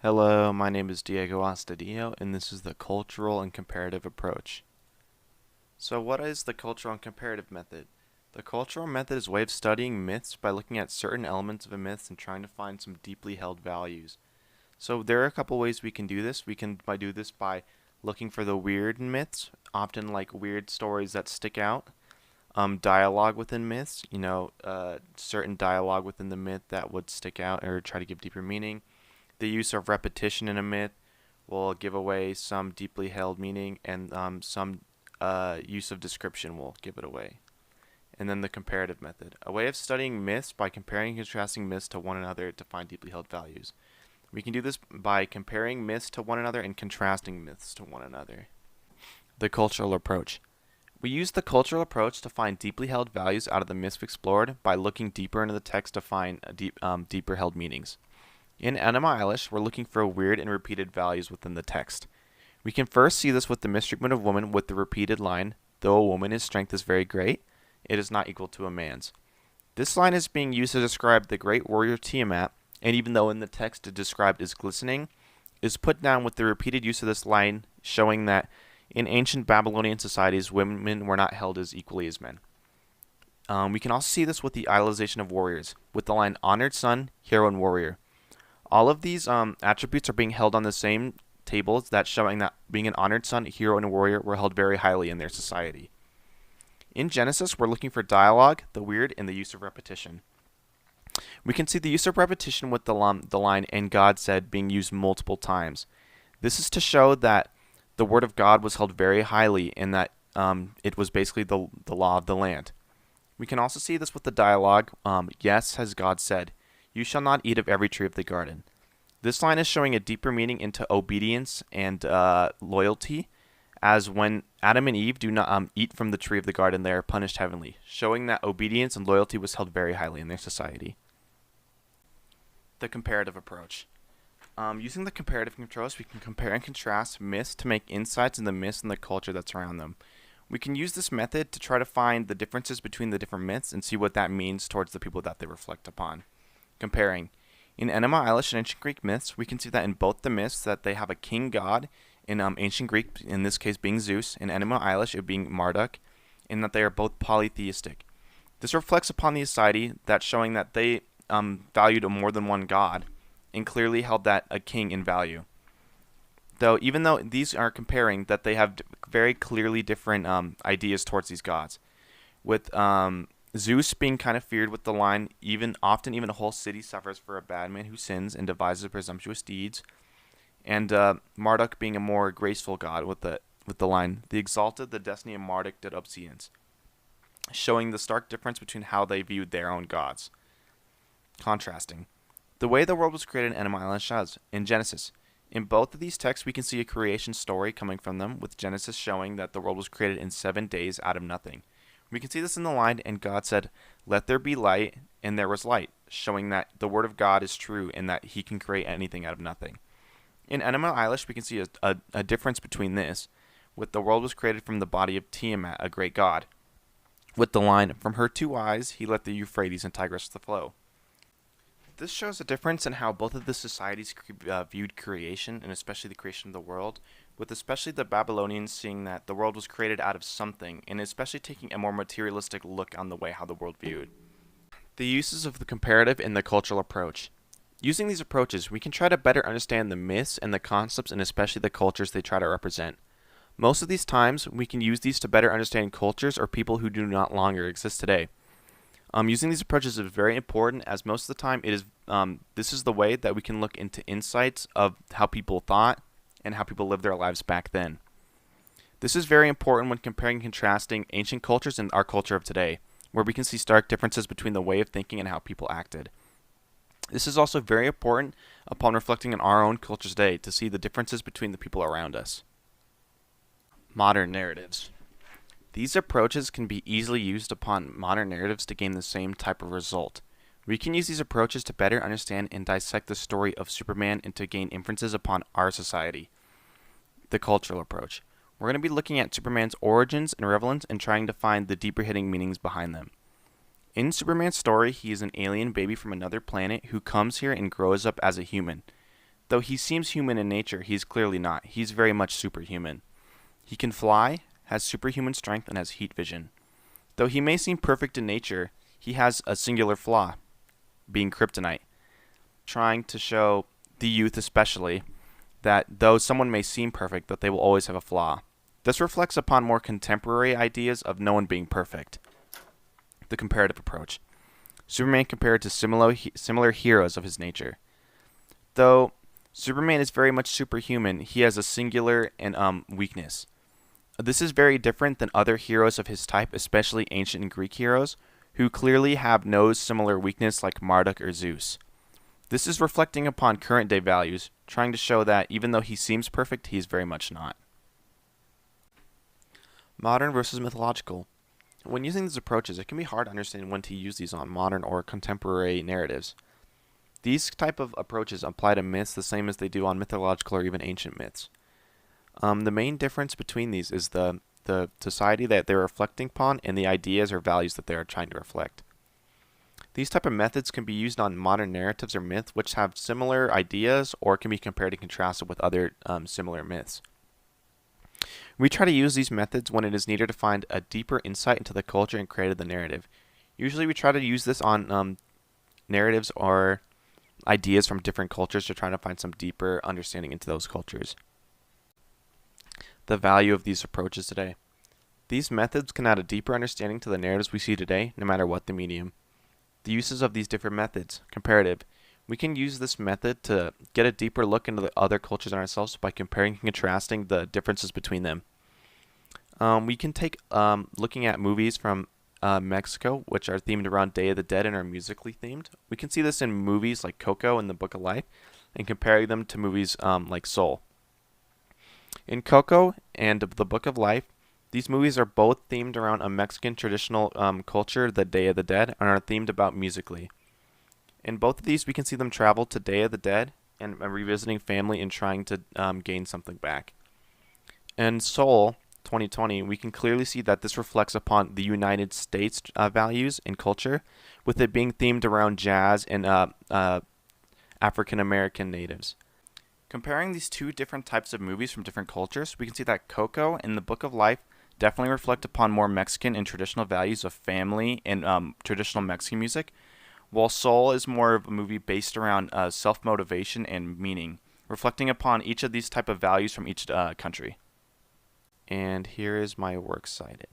Hello, my name is Diego Astudillo, and this is the cultural and comparative approach. So, what is the cultural and comparative method? The cultural method is a way of studying myths by looking at certain elements of a myth and trying to find some deeply held values. So, there are a couple ways we can do this. We can do this by looking for the weird in myths, often like weird stories that stick out. Dialogue within myths, certain dialogue within the myth that would stick out or try to give deeper meaning. The use of repetition in a myth will give away some deeply held meaning, and some use of description will give it away. And then the comparative method, a way of studying myths by comparing and contrasting myths to one another to find deeply held values. We can do this by comparing myths to one another and contrasting myths to one another. The cultural approach. We use the cultural approach to find deeply held values out of the myths explored by looking deeper into the text to find deeper held meanings. In Enema Eilish, we're looking for weird and repeated values within the text. We can first see this with the mistreatment of woman with the repeated line, though a woman's strength is very great, it is not equal to a man's. This line is being used to describe the great warrior Tiamat, and even though in the text it described as glistening, is put down with the repeated use of this line, showing that in ancient Babylonian societies, women were not held as equally as men. We can also see this with the idolization of warriors, with the line honored son, hero, and warrior. All of these attributes are being held on the same tables, that showing that being an honored son, a hero, and a warrior were held very highly in their society. In Genesis, we're looking for dialogue, the weird, and the use of repetition. We can see the use of repetition with the line, and God said, being used multiple times. This is to show that the word of God was held very highly, and that it was basically the law of the land. We can also see this with the dialogue, yes, has God said, you shall not eat of every tree of the garden. This line is showing a deeper meaning into obedience and loyalty, as when Adam and Eve do not eat from the tree of the garden, they are punished heavenly, showing that obedience and loyalty was held very highly in their society. The comparative approach. Using the comparative approach, we can compare and contrast myths to make insights in the myths and the culture that's around them. We can use this method to try to find the differences between the different myths and see what that means towards the people that they reflect upon. Comparing. In Enema Eilish and ancient Greek myths, we can see that in both the myths that they have a king god, in ancient Greek, in this case being Zeus, in Enema Eilish it being Marduk, and that they are both polytheistic. This reflects upon the society that showing that they valued more than one god, and clearly held that a king in value. Though, even though these are comparing, that they have very clearly different ideas towards these gods. With Zeus being kind of feared with the line, often even a whole city suffers for a bad man who sins and devises presumptuous deeds. And Marduk being a more graceful god with the line, the exalted, the destiny of Marduk did obedience, showing the stark difference between how they viewed their own gods. Contrasting. The way the world was created in Enema Eilish in Genesis. In both of these texts, we can see a creation story coming from them, with Genesis showing that the world was created in 7 days out of nothing. We can see this in the line, and God said, let there be light, and there was light, showing that the word of God is true and that he can create anything out of nothing. In Enema Eilish, we can see a difference between this, with the world was created from the body of Tiamat, a great god. With the line, from her 2 eyes, he let the Euphrates and Tigris flow. This shows a difference in how both of the societies viewed creation, and especially the creation of the world, with especially the Babylonians seeing that the world was created out of something, and especially taking a more materialistic look on the way how the world viewed. The uses of the comparative and the cultural approach. Using these approaches, we can try to better understand the myths and the concepts and especially the cultures they try to represent. Most of these times, we can use these to better understand cultures or people who do not longer exist today. Using these approaches is very important, as most of the time this is the way that we can look into insights of how people thought and how people lived their lives back then. This is very important when comparing and contrasting ancient cultures and our culture of today, where we can see stark differences between the way of thinking and how people acted. This is also very important upon reflecting on our own culture today to see the differences between the people around us. Modern narratives. These approaches can be easily used upon modern narratives to gain the same type of result. We can use these approaches to better understand and dissect the story of Superman and to gain inferences upon our society. The cultural approach. We're going to be looking at Superman's origins and relevance and trying to find the deeper hitting meanings behind them. In Superman's story, he is an alien baby from another planet who comes here and grows up as a human. Though he seems human in nature, he's clearly not. He's very much superhuman. He can fly, has superhuman strength, and has heat vision. Though he may seem perfect in nature, he has a singular flaw, being kryptonite, trying to show the youth especially that though someone may seem perfect, that they will always have a flaw. This reflects upon more contemporary ideas of no one being perfect. The comparative approach. Superman compared to similar heroes of his nature. Though Superman is very much superhuman, he has a singular and weakness. This is very different than other heroes of his type, especially ancient Greek heroes, who clearly have no similar weakness like Marduk or Zeus. This is reflecting upon current day values, trying to show that even though he seems perfect, he is very much not. Modern versus mythological. When using these approaches, it can be hard to understand when to use these on modern or contemporary narratives. These type of approaches apply to myths the same as they do on mythological or even ancient myths. The main difference between these is the society that they're reflecting upon and the ideas or values that they are trying to reflect. These type of methods can be used on modern narratives or myths which have similar ideas or can be compared and contrasted with other similar myths. We try to use these methods when it is needed to find a deeper insight into the culture and create the narrative. Usually we try to use this on narratives or ideas from different cultures to try to find some deeper understanding into those cultures. The value of these approaches today. These methods can add a deeper understanding to the narratives we see today, no matter what the medium. The uses of these different methods. Comparative. We can use this method to get a deeper look into the other cultures and ourselves by comparing and contrasting the differences between them. We can take looking at movies from Mexico, which are themed around Day of the Dead and are musically themed. We can see this in movies like Coco and the Book of Life, and comparing them to movies like Soul. In Coco and the Book of Life, these movies are both themed around a Mexican traditional culture, the Day of the Dead, and are themed about musically. In both of these, we can see them travel to Day of the Dead and revisiting family and trying to gain something back. In Soul 2020, we can clearly see that this reflects upon the United States values and culture, with it being themed around jazz and African American natives. Comparing these two different types of movies from different cultures, we can see that Coco and the Book of Life definitely reflect upon more Mexican and traditional values of family and traditional Mexican music, while Soul is more of a movie based around self-motivation and meaning, reflecting upon each of these type of values from each country. And here is my works cited.